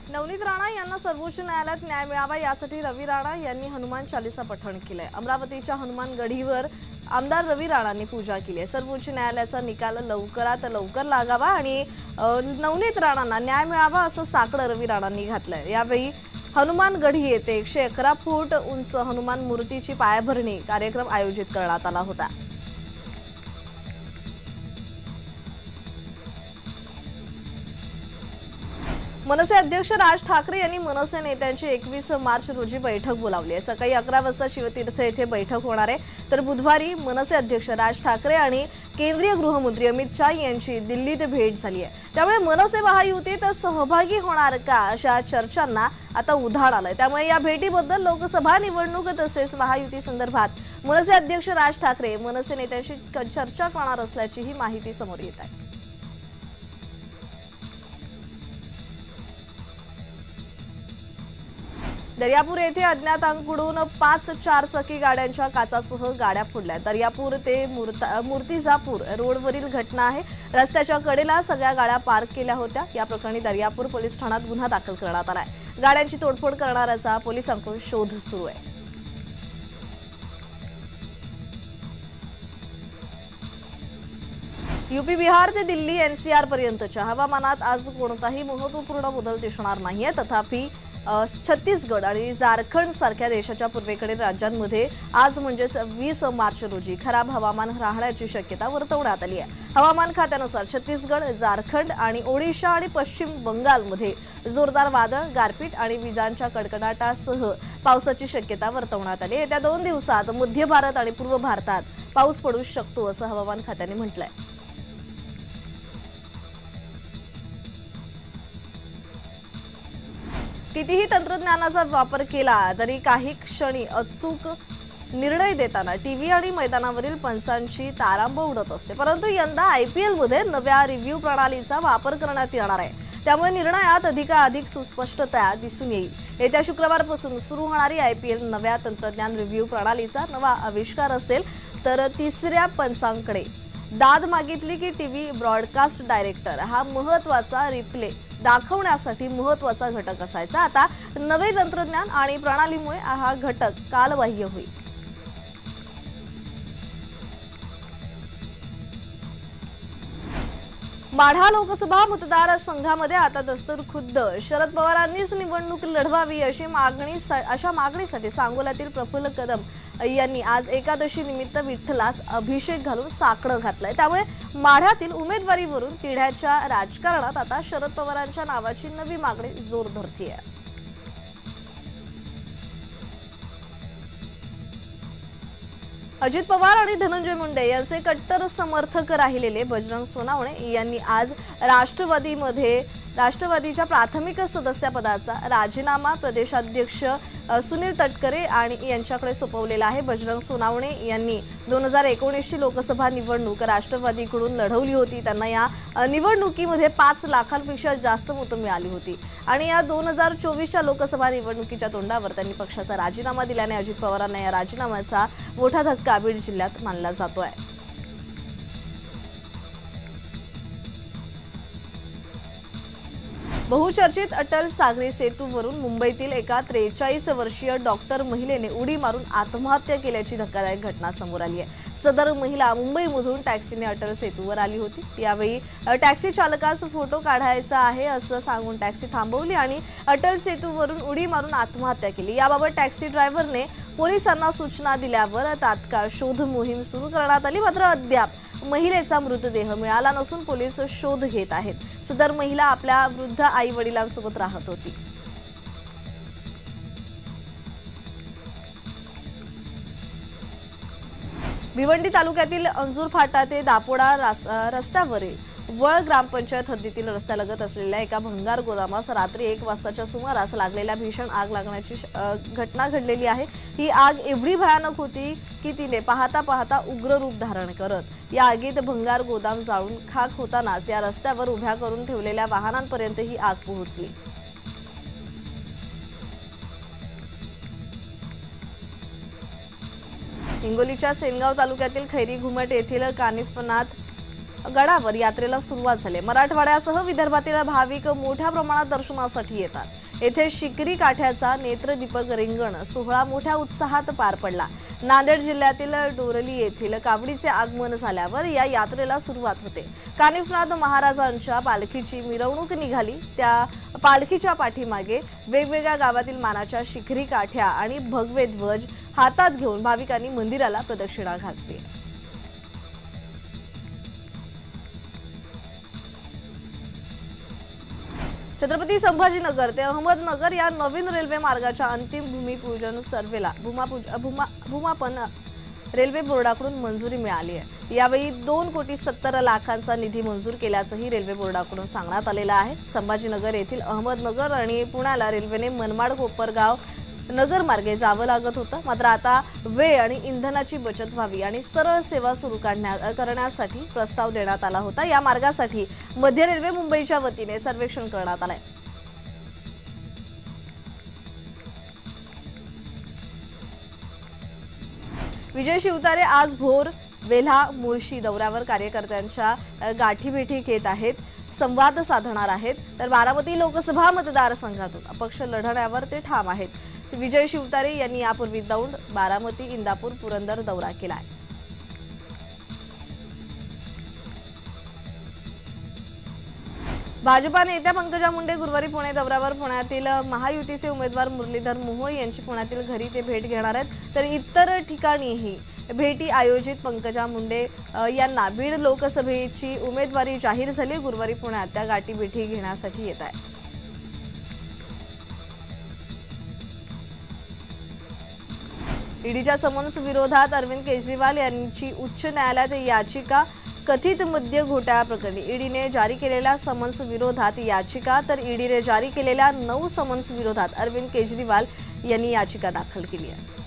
नवनीत राणा यांना सर्वोच्च न्यायालयात न्याय मिळावा यासाठी रवी राणा यांनी हनुमान चालीसा पठण केलंय। अमरावतीच्या हनुमान गढीवर आमदार रवी राणांनी पूजा केली आहे। सर्वोच्च न्यायालयाचा निकाल लवकरात लवकर लागावा आणि नवनीत राणांना न्याय मिळावा असं साकडं रवी राणांनी घातलंय। यावेळी हनुमान गढी येथे 111 फूट उंच हनुमान मूर्तीची पायाभरणी कार्यक्रम आयोजित करण्यात आला होता। मनसे अध्यक्ष राज ठाकरे यांनी मनसे नेत्यांची 21 मार्च रोजी बैठक बोलावली आहे। सकाळी 11 वाजता शिवतीर्थ येथे बैठक होणार आहे, तर बुधवारी मनसे अध्यक्ष राज ठाकरे आणि केंद्रीय गृहमंत्री अमित शाह यांची दिल्लीत भेट झाली आहे। त्यामुळे मनसे महायुतीत सहभागी होणार का अशा चर्चांना आता उधाण आलंय। त्यामुळे या भेटीबद्दल लोकसभा निवडणूक तसेच महायुती संदर्भात मनसे अध्यक्ष राज ठाकरे मनसे नेत्यांशी चर्चा करणार असल्याचीही माहिती समोर येत आहे। दर्यापूर येथे अज्ञातांकडून 5 चारचाकी गाड्यांच्या काचासह गाड्या फोडल्या। दर्यापूर ते मूर्तिजापूर रोडवरील घटना आहे। रस्त्याच्या कडेला सगळ्या गाड्या पार्क केल्या होत्या। या प्रकरणी दर्यापूर पोलीस ठाण्यात गुन्हा दाखल करण्यात आलाय। गाड्यांची तोडफोड करणाऱ्याचा पोलिसांकडून शोध सुरू आहे। यूपी बिहार ते दिल्ली एनसीआर पर्यंतच्या हवामानात आज कोणताही महत्त्वपूर्ण बदल दिसणार नाहीये। तथापि छत्तीसगड आणि झारखंड सारख्या देशाच्या पूर्वेकडील राज्यांमध्ये आज म्हणजेच 20 मार्च रोजी खराब हवामान राहण्याची शक्यता वर्तवण्यात आली आहे। हवामान खात्यानुसार छत्तीसगड, झारखंड आणि ओडिशा आणि पश्चिम बंगालमध्ये जोरदार वादळ, गारपीट आणि विजांच्या कडकडाटासह पावसाची शक्यता वर्तवण्यात आली आहे। येत्या 2 दिवसात मध्य भारत आणि पूर्व भारतात पाऊस पडू शकतो असं हवामान खात्याने म्हटलंय। कितीही तंत्रज्ञानाचा वापर केला तरी काही क्षणी अचूक निर्णय देताना टीव्ही आणि मैदानावरील पंचांची तारांबळ उडत असते। परंतु यंदा आयपीएल मध्ये नव्या रिव्ह्यू प्रणालीचा वापर करण्यात येणार आहे। त्यामुळे निर्णयात अधिकाधिक सुस्पष्टता दिसून येईल। येत्या शुक्रवारपासून सुरू होणारी आयपीएल नव्या तंत्रज्ञान रिव्ह्यू प्रणालीचा नवा आविष्कार असेल। तर तिसऱ्या पंचांकडे दाद मागितली की टीव्ही ब्रॉडकास्ट डायरेक्टर हा महत्त्वाचा रिप्ले दाखवण्यासाठी महत्त्वाचा घटक असायचा। आता नवे तंत्रज्ञान आणि प्रणालीमुळे हा घटक कालबाह्य होईल। माढा लोकसभा मतदारसंघामध्ये आता दस्तूर खुद्द शरद पवारांनीच निवडणूक लढवावी अशा मागणीसाठी सांगोल्यातील प्रफुल्ल कदम यांनी आज एकादशी निमित्त विठ्ठलास अभिषेक घालून साकडं घातलंय। त्यामुळे माढ्यातील उमेदवारीवरून तिढ्याच्या राजकारणात आता शरद पवारांच्या नावाची नवी मागणी जोर धरतीये। अजित पवार आणि धनंजय मुंडे यांचे कट्टर समर्थक राहिलेले बजरंग सोनावणे यांनी आज राष्ट्रवादीच्या प्राथमिक सदस्यपदाचा राजीनामा प्रदेशाध्यक्ष सुनील तटकरे आणि यांच्याकडे सोपवलेला आहे। बजरंग सोनावणे यांनी 2019ची लोकसभा निवडणूक राष्ट्रवादीकडून लढवली होती। त्यांना या निवडणुकीमध्ये 5 लाखांपेक्षा जास्त मतं मिळाली होती आणि या 2024च्या लोकसभा निवडणुकीच्या तोंडावर त्यांनी पक्षाचा राजीनामा दिल्याने अजित पवारांना या राजीनाम्याचा मोठा धक्का बीड जिल्ह्यात मानला जातोय। बहुचर्चित अटल सागरी सेतूवरून मुंबईतील एका 43 वर्षीय डॉक्टर महिलेने उडी मारून आत्महत्या केल्याची धक्कादायक घटना समोर आली आहे। सदर महिला मुंबईमधून टॅक्सीने अटल सेतूवर आली होती। यावेळी टॅक्सी चालकास फोटो काढायचा आहे असं सांगून टॅक्सी थांबवली आणि अटल सेतूवरून उडी मारून आत्महत्या केली। याबाबत टॅक्सी ड्रायव्हरने पोलिसांना सूचना दिल्यावर तात्काळ शोध मोहीम सुरू करण्यात आली। मात्र अद्याप महिलेचा मृतदेह मिळाला नसून पोलीस शोध घेत आहेत। सदर महिला आपल्या वृद्ध आई वडिलांसोबत राहत होती। भिवंडी तालुक्यातील अंजूर फाटा ते दापोडा रस्त्यावरील वळ ग्रामपंचायत हद्दीतील रस्त्यालगत असलेल्या एका भंगार गोदामास रात्री 1 वाजताच्या सुमारास लागलेल्या भीषण आग लागण्याची घटना घडलेली आहे। ही आग एवढी भयानक होती की तिने पाहता पाहता उग्र रूप धारण करत या आगीत भंगार गोदाम जाळून खाक होतानाच या रस्त्यावर उभ्या करून ठेवलेल्या वाहनांपर्यंत ही आग पोहोचली। हिंगोलीच्या सेनगाव तालुक्यातील खैरी घुमट येथील कानिफनाथ गडावर यात्रेला सुरुवात झाली। मराठवाड्यासह विदर्भातील भाविक मोठ्या प्रमाणात दर्शनासाठी येतात। येथे शिकरी काठ्याचा नेत्रदीपक रिंगण सोहळा मोठ्या उत्साहात पार पडला। नांदेड जिल्ह्यातील डोरली येथील कावडीचे आगमन झाल्यावर या यात्रेला सुरुवात होते। कानिफनाथ महाराजांच्या पालखीची मिरवणूक निघाली। त्या पालखीच्या पाठीमागे वेगवेगळ्या गावातील मानाच्या शिखरी काठ्या आणि भगवे ध्वज हातात घेऊन भाविकांनी मंदिराला प्रदक्षिणा घातली। छत्रपती संभाजीनगर ते अहमदनगर या नवीन रेल्वे मार्गाच्या अंतिम भूमिपूजन सर्वेला भूमापन रेल्वे बोर्डाकडून मंजुरी मिळाली आहे। यावेळी 2,70,00,000चा निधी मंजूर केल्याचंही रेल्वे बोर्डाकडून सांगण्यात आलेलं आहे। संभाजीनगर येथील अहमदनगर आणि पुण्याला रेल्वेने मनमाड कोपरगाव नगर मार्गे जावं लागत होतं, मात्र आता वेळ आणि इंधनाची बचत व्हावी आणि सरळ सेवा सुरू करण्यासाठी प्रस्ताव देण्यात आला होता। या मार्गासाठी मध्य रेल्वे मुंबईच्या वतीने सर्वेक्षण करण्यात आलंय। विजय शिवतारे आज भोर, वेल्हा, मुळशी दौऱ्यावर कार्यकर्त्यांच्या गाठीभेटी घेत आहेत, संवाद साधणार आहेत। तर बारामती लोकसभा मतदारसंघातून अपक्ष लढण्यावर ते ठाम आहेत। विजय शिवतारे यांनी यापूर्वी दौंड, बारामती, इंदापूर, पुरंदर दौरा केलाय। भाजपा नेत्या पंकजा मुंडे गुरुवारी पुणे दौऱ्यावर पुण्यातील महायुतीचे उमेदवार मुरलीधर मोहोळ यांची पुण्यातील घरी ते भेट घेणार आहेत। तर इतर ठिकाणीही भेटी आयोजित पंकजा मुंडे यांना बीड लोकसभेची उमेदवारी जाहीर झाली। गुरुवारी पुण्यात त्या गाठीभेटी घेण्यासाठी येत आहेत। ईडीच्या समन्स विरोधात अरविंद केजरीवाल यांची उच्च न्यायालयात याचिका। कथित मद्य घोटाळा प्रकरणी ईडीने जारी केलेल्या समन्स विरोधात याचिका, तर ईडीने जारी केलेल्या 9 समन्स विरोधात अरविंद केजरीवाल यांनी याचिका दाखल केली आहे।